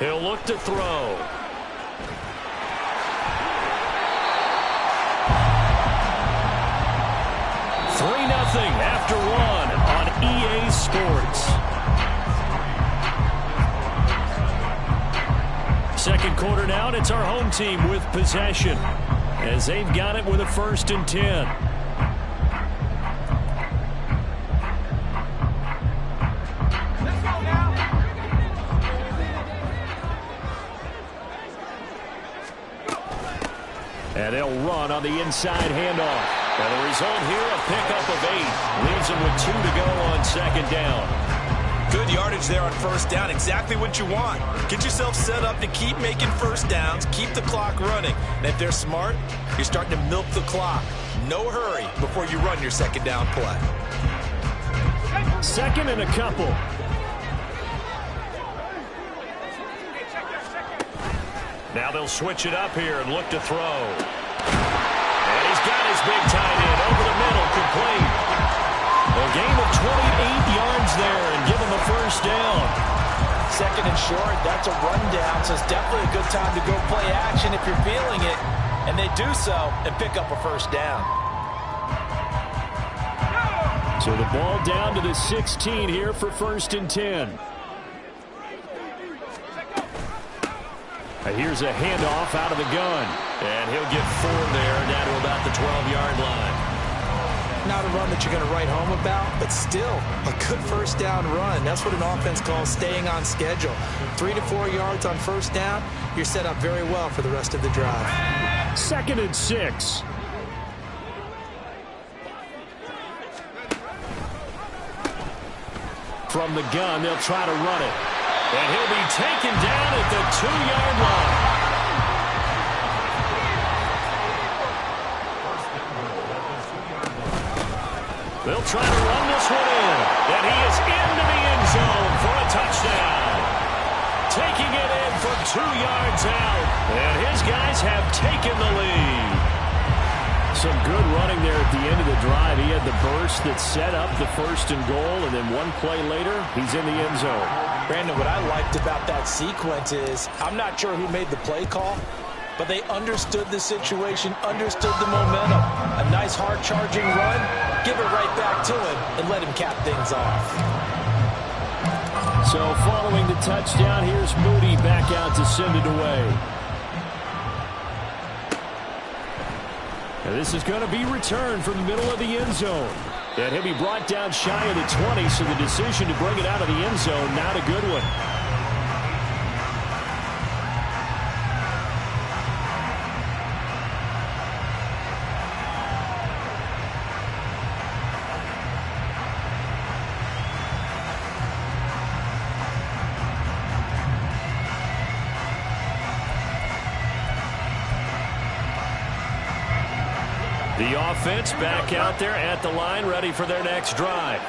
He'll look to throw. Nothing after one on EA Sports. Second quarter now, and it's our home team with possession as they've got it with a 1st and 10. And they'll run on the inside handoff. And the result here, a pickup of 8. Leaves them with 2 to go on 2nd down. Good yardage there on 1st down. Exactly what you want. Get yourself set up to keep making 1st downs. Keep the clock running. And if they're smart, you're starting to milk the clock. No hurry before you run your 2nd down play. 2nd and a couple. Now they'll switch it up here and look to throw. He's got his big tight end over the middle, complete. A gain of 28 yards there and give him a 1st down. 2nd and short, that's a rundown, so it's definitely a good time to go play action if you're feeling it. And they do so and pick up a 1st down. So the ball down to the 16 here for 1st and 10. Here's a handoff out of the gun. And he'll get 4 there down to about the 12-yard line. Not a run that you're going to write home about, but still a good 1st down run. That's what an offense calls staying on schedule. 3 to 4 yards on 1st down, you're set up very well for the rest of the drive. 2nd and 6. From the gun, they'll try to run it. And he'll be taken down at the 2-yard line. They'll try to run this one in. And he is into the end zone for a touchdown. Taking it in from 2 yards out. And his guys have taken the lead. Some good running there at the end of the drive. He had the burst that set up the 1st and goal. And then one play later, he's in the end zone. Brandon, what I liked about that sequence is I'm not sure who made the play call, but they understood the situation, understood the momentum. A nice hard-charging run, give it right back to him, and let him cap things off. So following the touchdown, here's Moody back out to send it away. And this is going to be returned from the middle of the end zone. And he'll be brought down shy of the 20, so the decision to bring it out of the end zone, not a good one. The offense back out there at the line, ready for their next drive.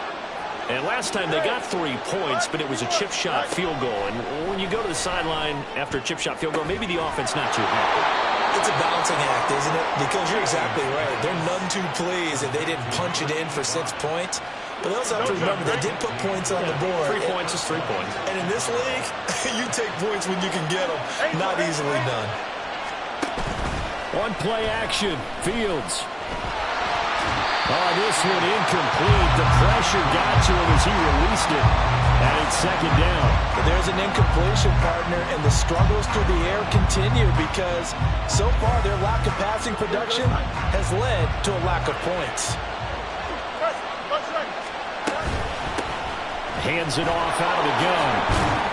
And last time they got 3 points, but it was a chip shot field goal. And when you go to the sideline after a chip shot field goal, maybe the offense not too happy. It's a balancing act, isn't it? Because you're exactly right. They're none too pleased that they didn't punch it in for 6 points. But they also have to remember they did put points on the board. 3 points is 3 points. And in this league, you take points when you can get them. Not easily done. One play action. Fields. Oh, this one incomplete. The pressure got to him as he released it. And it's 2nd down. But there's an incompletion, partner, and the struggles through the air continue because so far their lack of passing production has led to a lack of points. Hands it off out of the gun.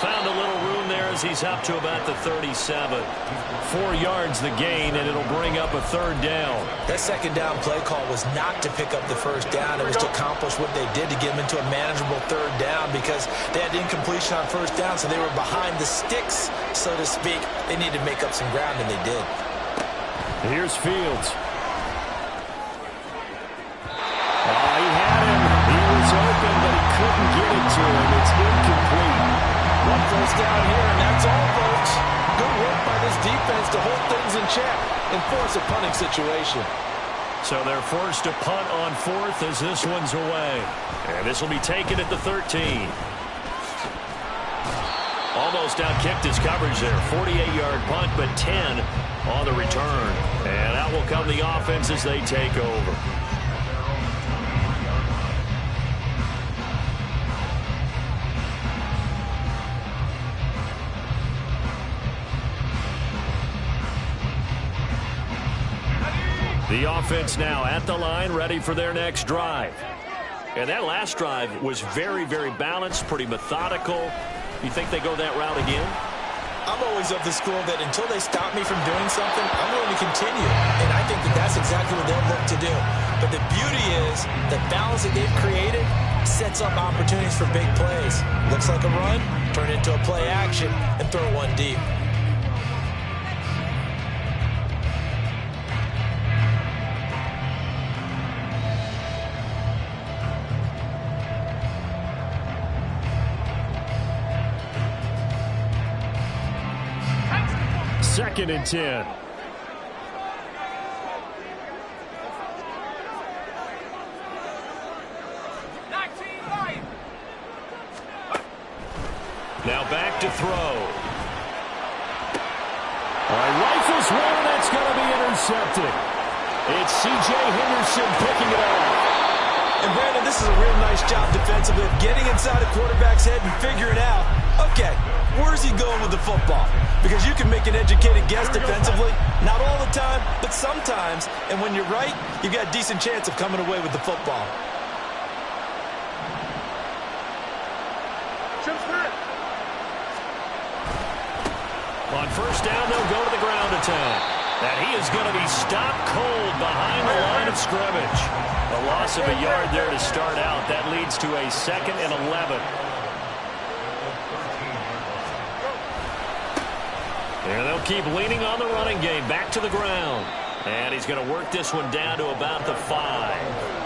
Found a little room there as he's up to about the 37. 4 yards the gain, and it'll bring up a 3rd down. That 2nd down play call was not to pick up the 1st down. It was to accomplish what they did to get them into a manageable 3rd down because they had incompletion on 1st down, so they were behind the sticks, so to speak. They needed to make up some ground, and they did. Here's Fields. He had him. He was open, but he couldn't get it to him. It's incomplete. 1 first down here, and that's all, folks. Good work by this defense to hold things in check and force a punting situation. So they're forced to punt on 4th as this one's away. And this will be taken at the 13. Almost outkicked his coverage there. 48-yard punt, but 10 on the return. And out will come the offense as they take over. The offense now at the line, ready for their next drive. And that last drive was very, very balanced, pretty methodical. You think they go that route again? I'm always of the school that until they stop me from doing something, I'm going to continue. And I think that that's exactly what they'll look to do. But the beauty is the balance that they've created sets up opportunities for big plays. Looks like a run, turn it into a play action, and throw one deep. Second and 10. Now back to throw. Rifles one, that's going to be intercepted. It's C.J. Henderson picking it off. And Brandon, this is a real nice job defensively of getting inside a quarterback's head and figuring out, okay, where's he going with the football? Because you can make an educated guess defensively, not all the time, but sometimes. And when you're right, you've got a decent chance of coming away with the football. On first down, they'll go to the ground attack. And he is going to be stopped cold behind the line of scrimmage. A loss of a yard there to start out. That leads to a 2nd and 11. And they'll keep leaning on the running game. Back to the ground. And he's going to work this one down to about the 5.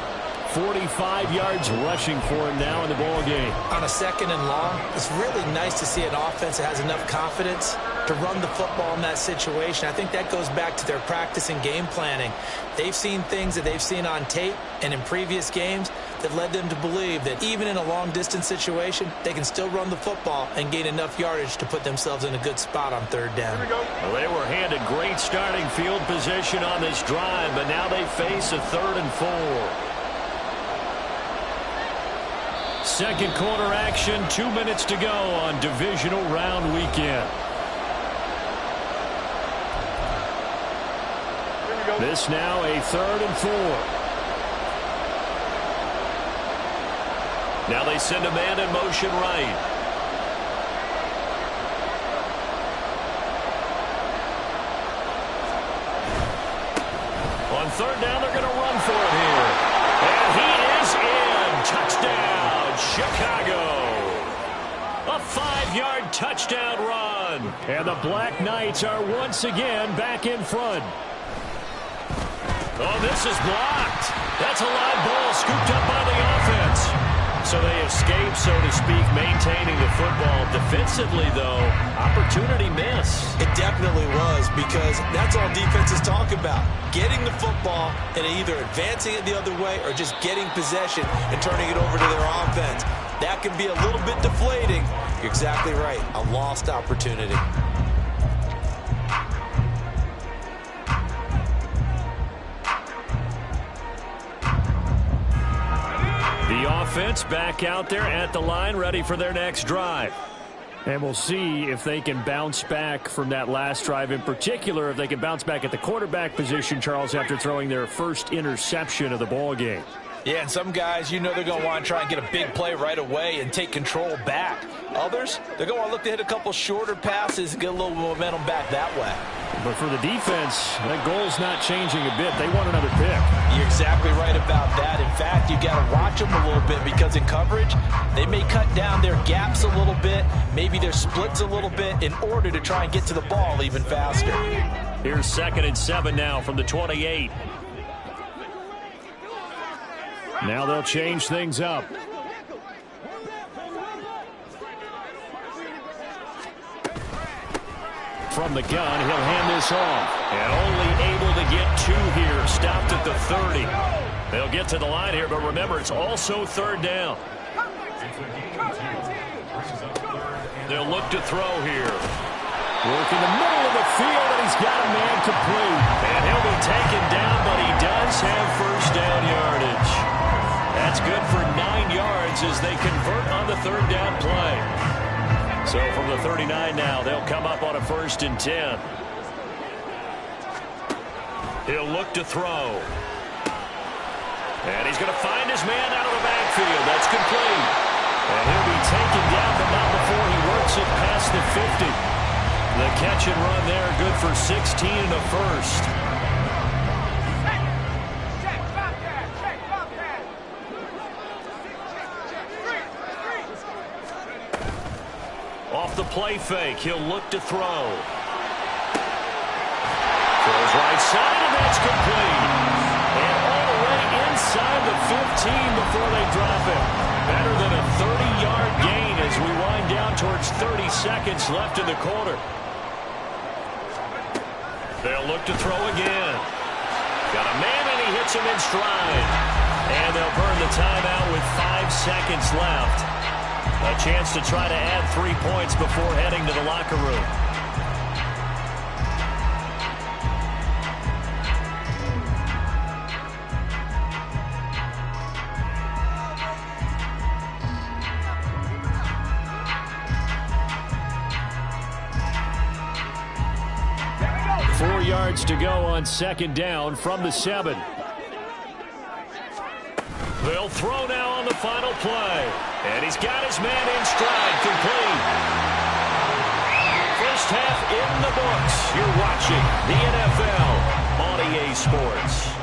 45 yards rushing for him now in the ball game. On a 2nd and long, it's really nice to see an offense that has enough confidence to run the football in that situation. I think that goes back to their practice and game planning. They've seen things that they've seen on tape and in previous games that led them to believe that even in a long-distance situation, they can still run the football and gain enough yardage to put themselves in a good spot on 3rd down. Well, they were handed great starting field position on this drive, but now they face a 3rd and 4. Second quarter action, 2 minutes to go on divisional round weekend. This now a 3rd and 4. Now they send a man in motion right. On 3rd down, they're going to run for it here. And he is in. Touchdown, Chicago. A 5-yard touchdown run. And the Black Knights are once again back in front. Oh, this is blocked. That's a live ball scooped up by the offense. So they escape, so to speak, maintaining the football. Defensively, though, opportunity miss. It definitely was, because that's all defenses talk about. Getting the football and either advancing it the other way or just getting possession and turning it over to their offense. That can be a little bit deflating. You're exactly right. A lost opportunity. The offense back out there at the line, ready for their next drive. And we'll see if they can bounce back from that last drive. In particular, if they can bounce back at the quarterback position, Charles, after throwing their first interception of the ball game. Yeah, and some guys, you know they're going to want to try and get a big play right away and take control back. Others, they're going to look to hit a couple shorter passes and get a little momentum back that way. But for the defense, that goal's not changing a bit. They want another pick. You're exactly right about that. In fact, you got to watch them a little bit, because in coverage, they may cut down their gaps a little bit, maybe their splits a little bit, in order to try and get to the ball even faster. Here's 2nd and 7 now from the 28. Now they'll change things up. From the gun, he'll hand this off. And only able to get 2 here. Stopped at the 30. They'll get to the line here, but remember, it's also 3rd down. They'll look to throw here. Work in the middle of the field, and he's got a man complete. And he'll be taken down, but he does have first down yardage. That's good for 9 yards as they convert on the third down play. So from the 39 now, they'll come up on a 1st and 10. He'll look to throw. And he's going to find his man out of the backfield. That's complete. And he'll be taken down, but not before he works it past the 50. The catch and run there, good for 16 and a first. Off the play fake, he'll look to throw. Throws right side, and that's complete. And all the way inside the 15 before they drop it. Better than a 30-yard gain as we wind down towards 30 seconds left in the quarter. They'll look to throw again. Got a man, and he hits him in stride. And they'll burn the timeout with 5 seconds left. A chance to try to add 3 points before heading to the locker room. To go on 2nd down from the 7. They'll throw now on the final play. And he's got his man in stride, complete. First half in the books. You're watching the NFL on EA Sports.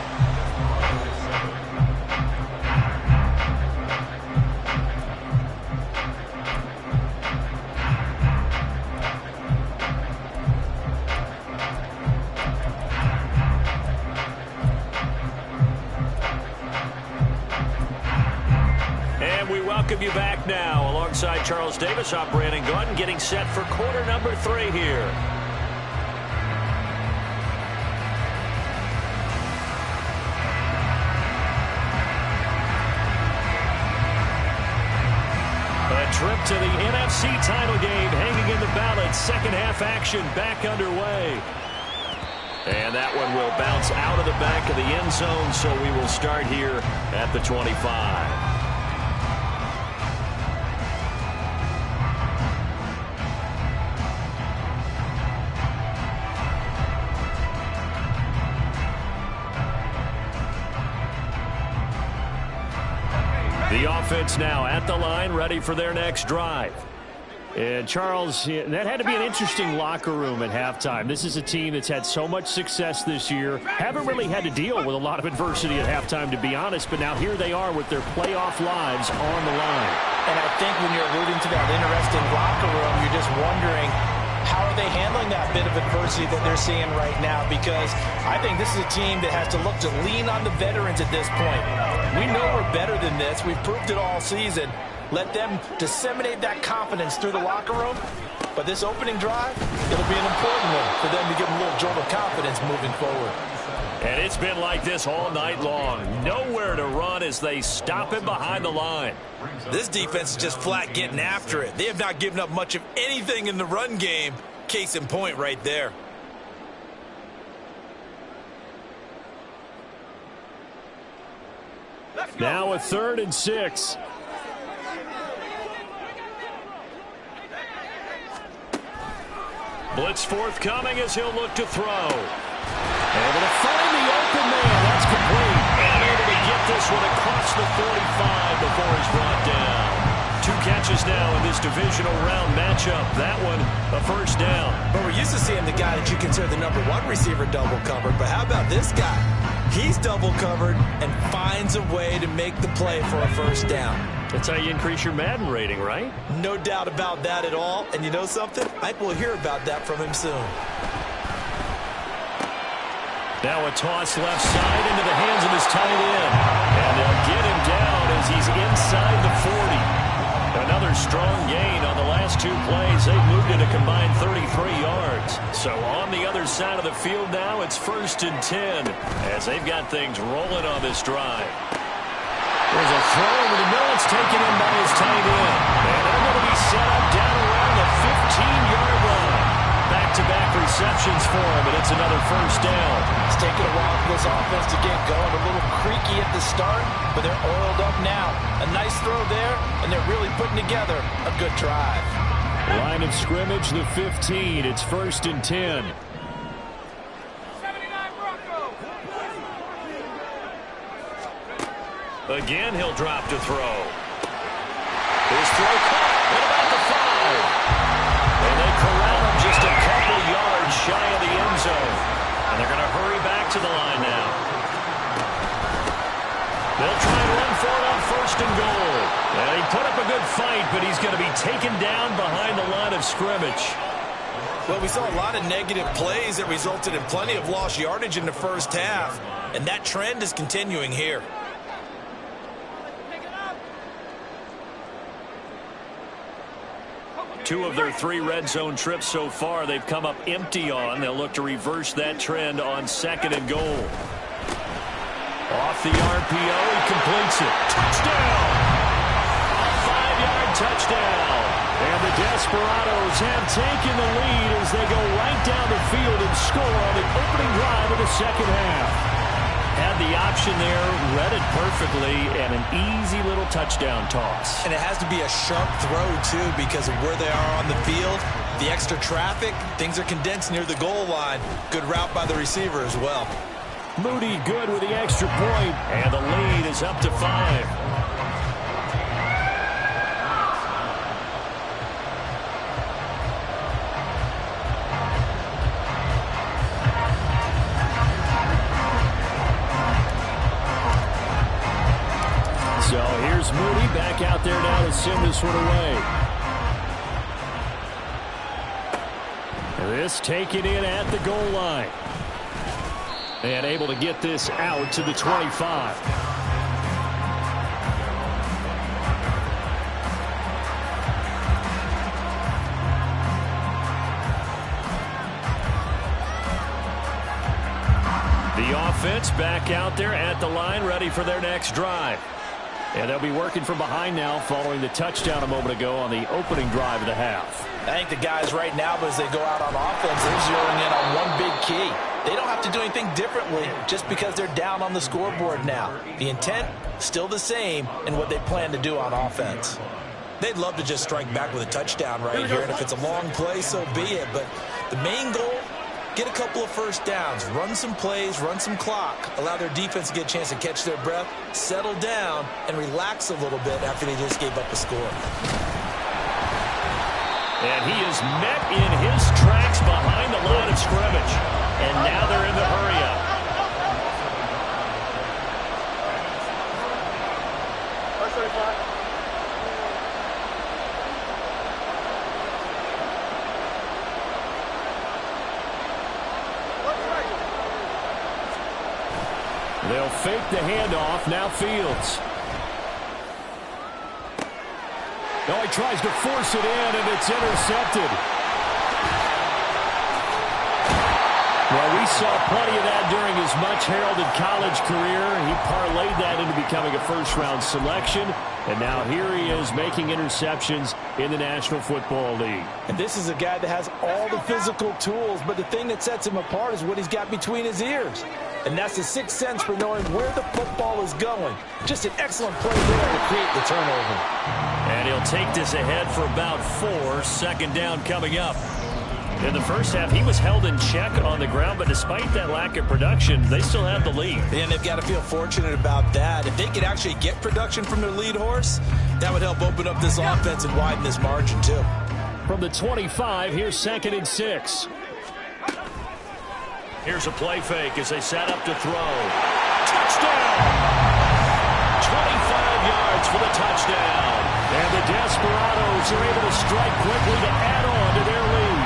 Welcome you back now alongside Charles Davis. I'm Brandon Gaudin getting set for quarter number 3 here. A trip to the NFC title game hanging in the balance. Second half action back underway. And that one will bounce out of the back of the end zone, so we will start here at the 25. The offense now at the line, ready for their next drive. And Charles, that had to be an interesting locker room at halftime. This is a team that's had so much success this year. Haven't really had to deal with a lot of adversity at halftime, to be honest. But now here they are with their playoff lives on the line. And I think when you're alluding to that interesting locker room, you're just wondering, how are they handling that bit of adversity that they're seeing right now? Because I think this is a team that has to look to lean on the veterans at this point. We know we're better than this. We've proved it all season. Let them disseminate that confidence through the locker room. But this opening drive, it'll be an important one for them to give them a little jolt of confidence moving forward. And it's been like this all night long. Nowhere to run as they stop him behind the line. This defense is just flat getting after it. They have not given up much of anything in the run game. Case in point right there. Now a 3rd and 6. Blitz forthcoming as he'll look to throw. Able to find the open man. That's complete. And able to get this one across the 45 before he's brought down. 2 catches now in this divisional round matchup. That one, a first down. But we're used to seeing the guy that you consider the #1 receiver double covered. But how about this guy? He's double covered and finds a way to make the play for a first down. That's how you increase your Madden rating, right? No doubt about that at all. And you know something? I think we'll hear about that from him soon. Now a toss left side into the hands of his tight end. And they'll get him down as he's inside the 40. Another strong gain on the last 2 plays. They've moved it a combined 33 yards. So on the other side of the field now, it's 1st and 10 as they've got things rolling on this drive. There's a throw over the middle. It's taken in by his tight end. And they're going to be set up down around the 15-yard line. Back-to-back receptions for him, and it's another first down. It's taken a while for this offense to get going. A little creaky at the start, but they're oiled up now. A nice throw there, and they're really putting together a good drive. Line of scrimmage, the 15. It's 1st and 10. Again, he'll drop to throw. His throw caught at about the 5. And they corral him just a couple yards shy of the end zone. And they're going to hurry back to the line now. They'll try and run for it on 1st and goal. And he put up a good fight, but he's going to be taken down behind the line of scrimmage. Well, we saw a lot of negative plays that resulted in plenty of lost yardage in the first half. And that trend is continuing here. Two of their 3 red zone trips so far they've come up empty on. They'll look to reverse that trend on 2nd and goal. Off the RPO, he completes it. Touchdown! A 5-yard touchdown. And the Desperados have taken the lead as they go right down the field and score on the opening drive of the second half. Had the option there, read it perfectly, and an easy little touchdown toss. And it has to be a sharp throw, too, because of where they are on the field. The extra traffic, things are condensed near the goal line. Good route by the receiver as well. Moody good with the extra point, and the lead is up to 5. So here's Moody back out there now to send this one away. This taken in at the goal line. And able to get this out to the 25. The offense back out there at the line, ready for their next drive. And they'll be working from behind now following the touchdown a moment ago on the opening drive of the half. I think the guys right now, as they go out on offense, they're zeroing in on one big key. They don't have to do anything differently just because they're down on the scoreboard now. The intent, still the same in what they plan to do on offense. They'd love to just strike back with a touchdown right here, and if it's a long play, so be it. But the main goal, get a couple of first downs, run some plays, run some clock, allow their defense to get a chance to catch their breath, settle down, and relax a little bit after they just gave up a score. And he is met in his tracks behind the line of scrimmage. And now they're in the hurry-up. They'll fake the handoff. Now Fields. Oh, he tries to force it in, and it's intercepted. Well, we saw plenty of that during his much-heralded college career. He parlayed that into becoming a first-round selection, and now here he is making interceptions in the National Football League. And this is a guy that has all the physical tools, but the thing that sets him apart is what he's got between his ears. And that's the sixth sense for knowing where the football is going. Just an excellent play there to create the turnover. And he'll take this ahead for about 4. Second down coming up. In the first half, he was held in check on the ground, but despite that lack of production, they still have the lead. And they've got to feel fortunate about that. If they could actually get production from their lead horse, that would help open up this offense and widen this margin, too. From the 25, here's 2nd and 6. Here's a play fake as they set up to throw. Touchdown! 25 yards for the touchdown. And the Desperados are able to strike quickly to add on to their lead.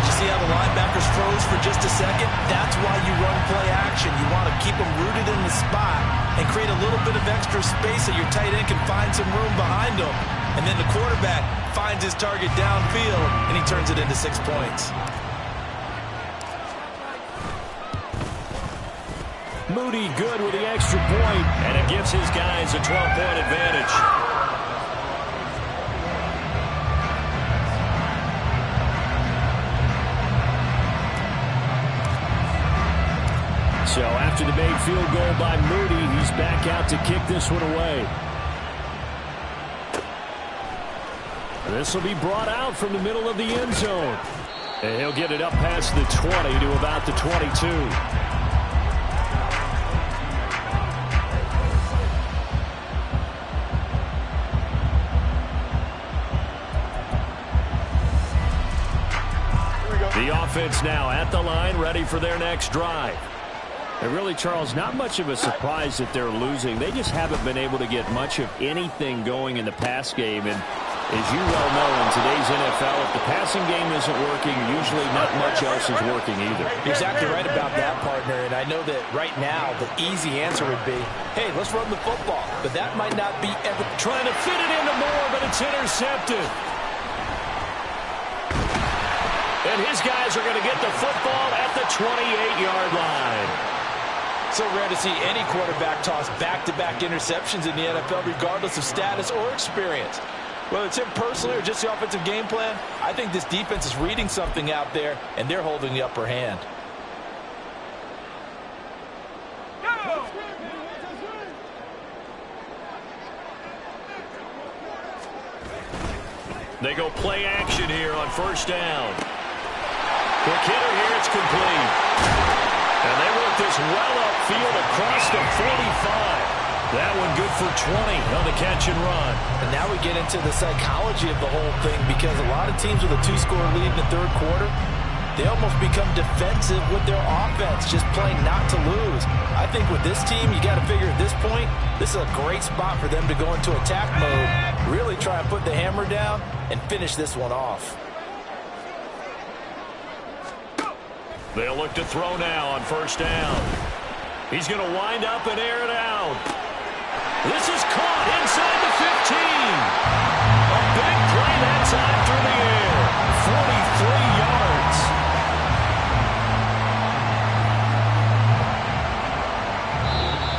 Did you see how the linebackers froze for just a second? That's why you run play action. You want to keep them rooted in the spot and create a little bit of extra space so your tight end can find some room behind them. And then the quarterback finds his target downfield, and he turns it into 6 points. Moody good with the extra point, and it gives his guys a 12-point advantage. So after the made field goal by Moody, he's back out to kick this one away. This will be brought out from the middle of the end zone. And he'll get it up past the 20 to about the 22. The offense now at the line, ready for their next drive. And really, Charles, not much of a surprise that they're losing. They just haven't been able to get much of anything going in the pass game. And as you well know, in today's NFL, if the passing game isn't working, usually not much else is working either. You're exactly right about that, partner. And I know that right now the easy answer would be, hey, let's run the football. But that might not be ever. Trying to fit it into Moore, but it's intercepted. And his guys are going to get the football at the 28-yard line. So rare to see any quarterback toss back-to-back interceptions in the NFL, regardless of status or experience. Whether it's him personally or just the offensive game plan, I think this defense is reading something out there, and they're holding the upper hand. They go play action here on first down. Quick hitter here, it's complete. And they work this well upfield across the 45. That one good for 20 on the catch and run. And now we get into the psychology of the whole thing, because a lot of teams with a two-score lead in the third quarter, they almost become defensive with their offense, just playing not to lose. I think with this team, you got to figure at this point, this is a great spot for them to go into attack mode, really try and put the hammer down and finish this one off. They'll look to throw now on first down. He's going to wind up and air it out. This is caught inside the 15. A big play that time through the air. 43 yards.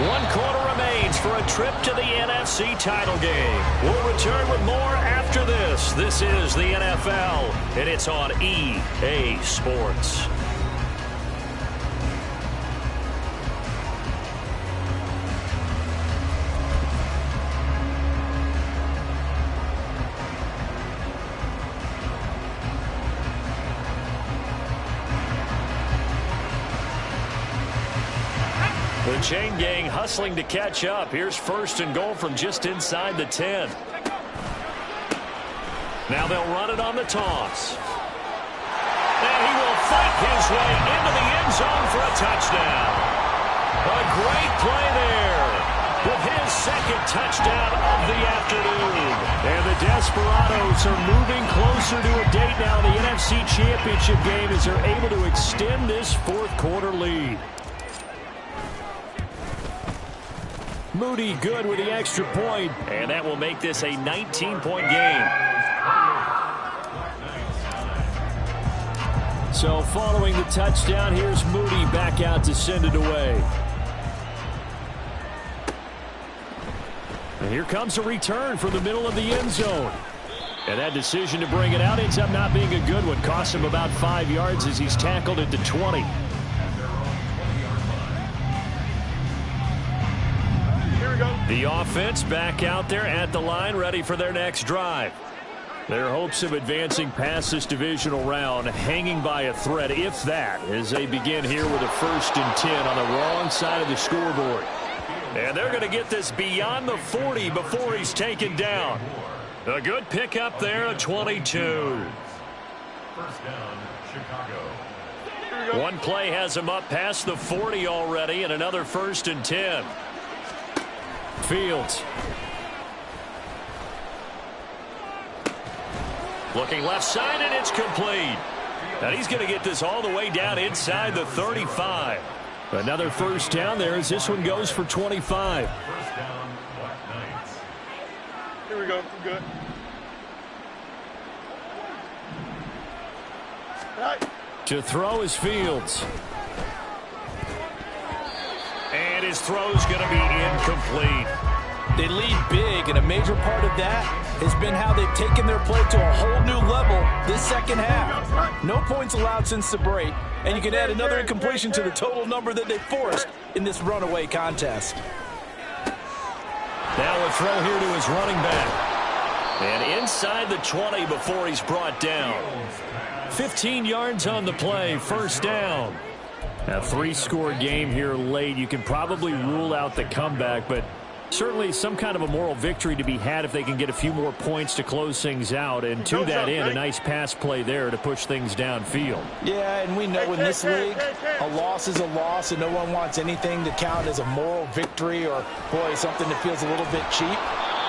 1 quarter remains for a trip to the NFC title game. We'll return with more after this. This is the NFL, and it's on EA Sports. The chain gang hustling to catch up. Here's first and goal from just inside the 10. Now they'll run it on the toss. And he will fight his way into the end zone for a touchdown. A great play there with his second touchdown of the afternoon. And the Desperados are moving closer to a date now in the NFC Championship game as they're able to extend this fourth quarter lead. Moody good with the extra point, and that will make this a 19-point game. So following the touchdown, here's Moody back out to send it away. And here comes a return from the middle of the end zone. And that decision to bring it out ends up not being a good one. Costs him about 5 yards as he's tackled at the 20. The offense back out there at the line, ready for their next drive. Their hopes of advancing past this divisional round hanging by a thread, if that, as they begin here with a 1st and 10 on the wrong side of the scoreboard. And they're going to get this beyond the 40 before he's taken down. A good pickup there at 22. First down, Chicago. One play has him up past the 40 already, and another 1st and 10. Fields. Looking left side, and it's complete. And he's going to get this all the way down inside the 35. Another first down there as this one goes for 25. First down, Black Knights. Here we go. We're good. Right. To throw is Fields. And his throw's going to be incomplete. They lead big, and a major part of that has been how they've taken their play to a whole new level this second half. No points allowed since the break, and you can add another incompletion to the total number that they forced in this runaway contest. Now a throw here to his running back. And inside the 20 before he's brought down. 15 yards on the play, first down. A 3-score game here late. You can probably rule out the comeback, but certainly some kind of a moral victory to be had if they can get a few more points to close things out. And to that end, a nice pass play there to push things downfield. Yeah, and we know in this league, a loss is a loss, and no one wants anything to count as a moral victory or, boy, something that feels a little bit cheap.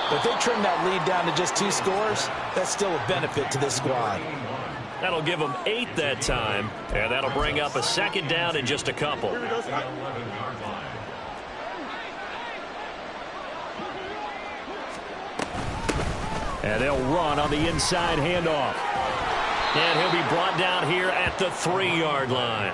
But if they trim that lead down to just 2 scores, that's still a benefit to this squad. That'll give them 8 that time, and that'll bring up a second down in just a couple. And they'll run on the inside handoff. And he'll be brought down here at the 3-yard line.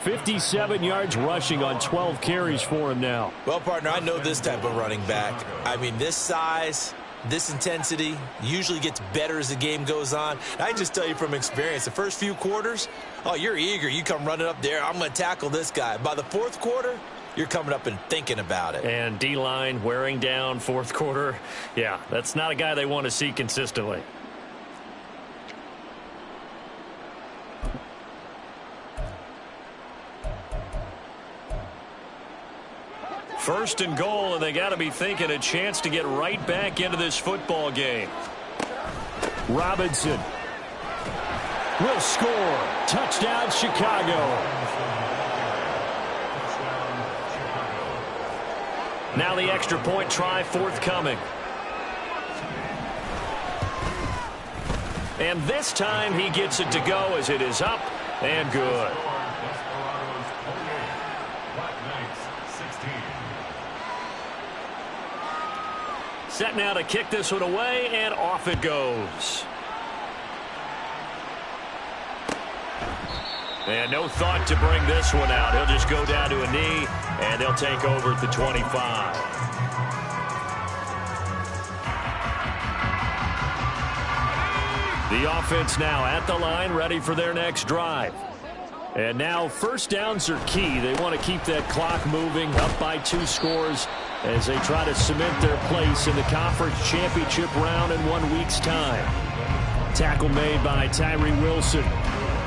57 yards rushing on 12 carries for him now. Well, partner, I know this type of running back. I mean, this size, this intensity usually gets better as the game goes on. I can just tell you from experience, the first few quarters, oh, you're eager. You come running up there, I'm going to tackle this guy. By the 4th quarter, you're coming up and thinking about it. And D-line wearing down 4th quarter. Yeah, that's not a guy they want to see consistently. First and goal, and they got to be thinking a chance to get right back into this football game. Robinson will score. Touchdown, Chicago. Now the extra point try forthcoming. And this time he gets it to go as it is up and good. Set now to kick this one away, and off it goes. And no thought to bring this one out. He'll just go down to a knee, and they'll take over at the 25. The offense now at the line, ready for their next drive. And now first downs are key. They want to keep that clock moving, up by 2 scores as they try to cement their place in the conference championship round in 1 week's time. Tackle made by Tyree Wilson.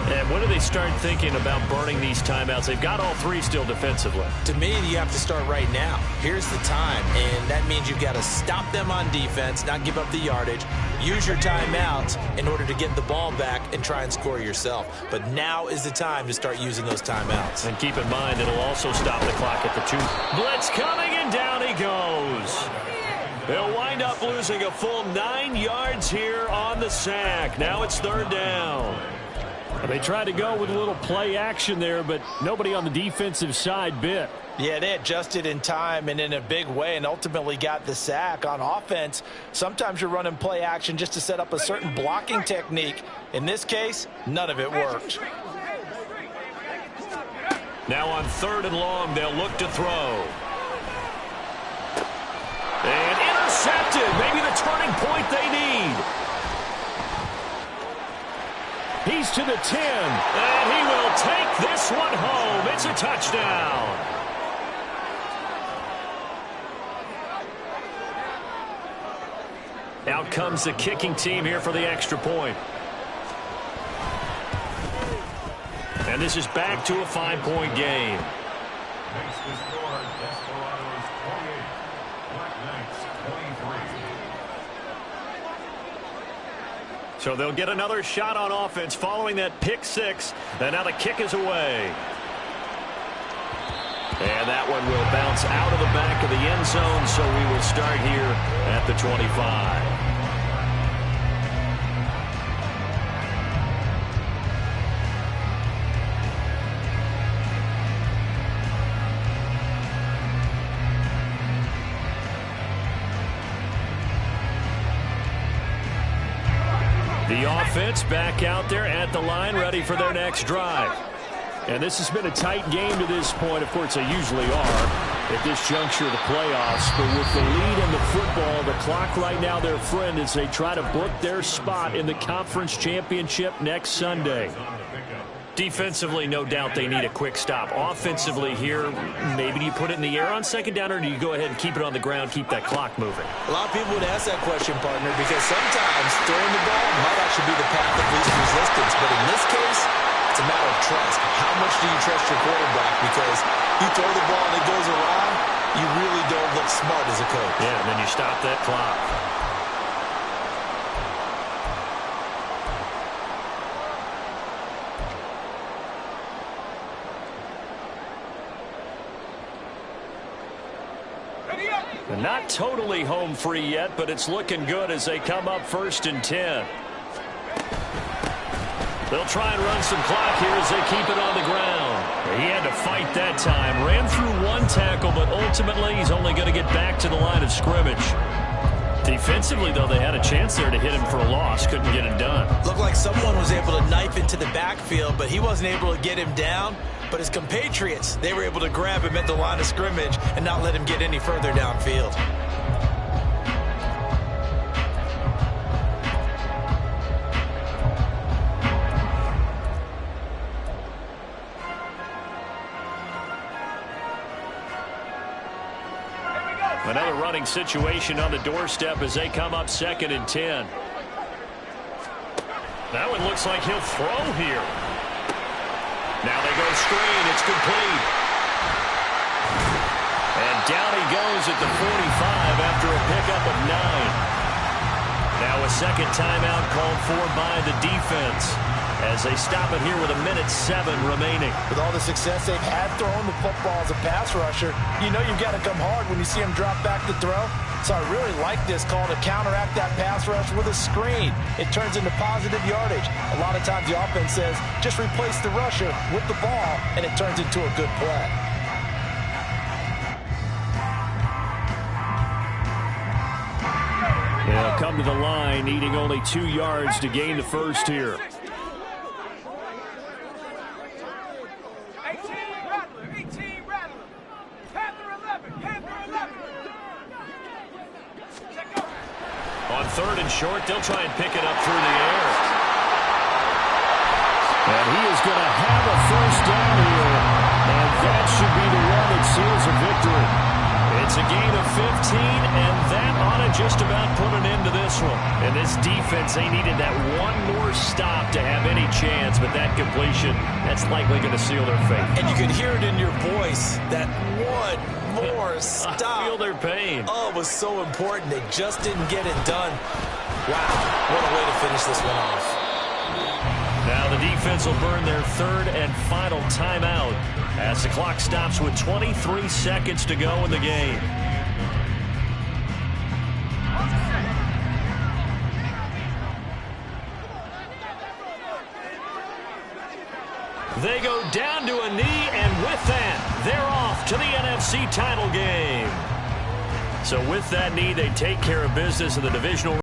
And when do they start thinking about burning these timeouts? They've got all 3 still defensively. To me, you have to start right now. Here's the time, and that means you've got to stop them on defense, not give up the yardage. Use your timeouts in order to get the ball back and try and score yourself. But now is the time to start using those timeouts. And keep in mind, it'll also stop the clock at the 2. Blitz coming, and down he goes. They'll wind up losing a full 9 yards here on the sack. Now it's 3rd down. They tried to go with a little play action there, but nobody on the defensive side bit. Yeah, they adjusted in time and in a big way and ultimately got the sack. On offense, sometimes you're running play action just to set up a certain blocking technique. In this case, none of it worked. Now on 3rd and long, they'll look to throw. And intercepted. Maybe the turning point they need. He's to the 10, and he will take this one home. It's a touchdown. Out comes the kicking team here for the extra point. And this is back to a 5-point game. Makes the score Desperados 28, Black Knights 23. So they'll get another shot on offense following that pick 6. And now the kick is away. And that one will bounce out of the back of the end zone, so we will start here at the 25. The offense back out there at the line, ready for their next drive. And this has been a tight game to this point. Of course, they usually are at this juncture of the playoffs. But with the lead in the football, the clock right now their friend as they try to book their spot in the conference championship next Sunday. Defensively, no doubt they need a quick stop. Offensively here, maybe do you put it in the air on second down, or do you go ahead and keep it on the ground, keep that clock moving? A lot of people would ask that question, partner, because sometimes throwing the ball might actually be the path of least resistance. But in this case, it's a matter of trust. How much do you trust your quarterback? Because you throw the ball and it goes awry, you really don't look smart as a coach. Yeah, and then you stop that clock. Not totally home free yet, but it's looking good as they come up 1st and 10. They'll try and run some clock here as they keep it on the ground. He had to fight that time. Ran through one tackle, but ultimately he's only going to get back to the line of scrimmage. Defensively, though, they had a chance there to hit him for a loss. Couldn't get it done. Looked like someone was able to knife into the backfield, but he wasn't able to get him down. But his compatriots, they were able to grab him at the line of scrimmage and not let him get any further downfield. Another running situation on the doorstep as they come up 2nd and 10. That one looks like he'll throw here. Now they go screen. It's complete. And down he goes at the 45 after a pickup of 9. Now a second timeout called for by the defense as they stop it here with 1:07 remaining. With all the success they've had throwing the football as a pass rusher, you know you've got to come hard when you see him drop back to throw. So I really like this call to counteract that pass rush with a screen. It turns into positive yardage. A lot of times the offense says, just replace the rusher with the ball, and it turns into a good play. They'll come to the line, needing only 2 yards to gain the first here. On 3rd and short, they'll try and pick it up through the air. And he is going to have a first down here. And that should be the one that seals a victory. It's a gain of 15, and that ought to just about put an end to this one. And this defense, they needed that one more stop to have any chance, but that completion, that's likely going to seal their fate. And you could hear it in your voice, that one more stop. I feel their pain. Oh, it was so important. They just didn't get it done. Wow, what a way to finish this one off. Now the defense will burn their 3rd and final timeout as the clock stops with 23 seconds to go in the game. They go down to a knee, and with that, they're off to the NFC title game. So with that knee, they take care of business in the divisional